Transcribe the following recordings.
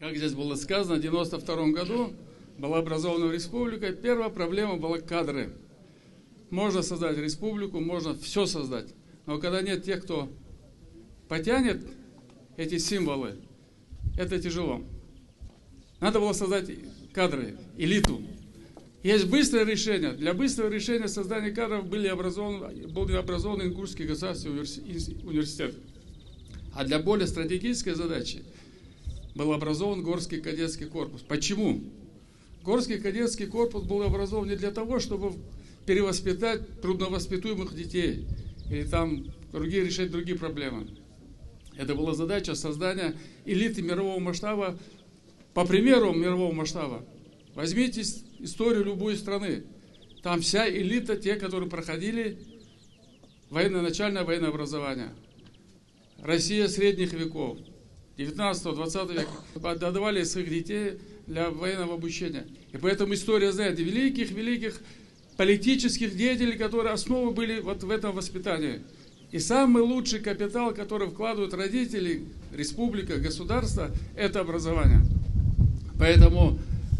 Как здесь было сказано, в 1992 году была образована республика. Первая проблема была кадры. Можно создать республику, можно все создать. Но когда нет тех, кто потянет эти символы, это тяжело. Надо было создать кадры, элиту. Есть быстрое решение. Для быстрого решения создания кадров был образован Ингушский государственный университет. А для более стратегической задачи был образован Горский кадетский корпус. Почему? Горский кадетский корпус был образован не для того, чтобы перевоспитать трудновоспитуемых детей или там решать другие проблемы. Это была задача создания элиты мирового масштаба. По примеру мирового масштаба, возьмите историю любой страны. Там вся элита, те, которые проходили начальное военное образование. Россия средних веков, 19-20 века, отдавали своих детей для военного обучения. И поэтому история знает великих политических деятелей, которые основы были вот в этом воспитании. И самый лучший капитал, который вкладывают родители, республика, государство, это образование. Поэтому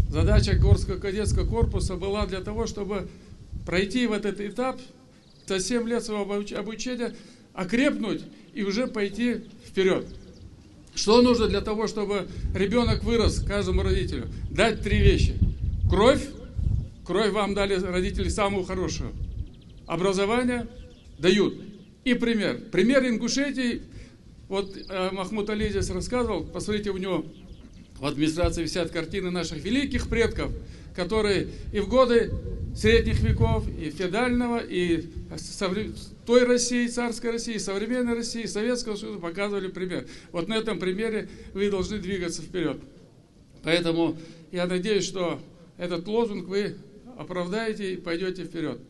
задача Горского кадетского корпуса была для того, чтобы пройти в этот этап, за 7 лет своего обучения, окрепнуть и уже пойти вперед. Что нужно для того, чтобы ребенок вырос каждому родителю? Дать 3 вещи. Кровь. Кровь вам дали родители самую хорошую. Образование дают. И пример. Пример Ингушетии. Вот Махмуд Али здесь рассказывал. Посмотрите, у него в администрации висят картины наших великих предков, которые и в годы средних веков, и феодального, и той России, царской России, современной России, Советского Союза показывали пример. Вот на этом примере вы должны двигаться вперед. Поэтому я надеюсь, что этот лозунг вы оправдаете и пойдете вперед.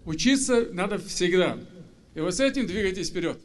Учиться надо всегда. И вот с этим двигайтесь вперед.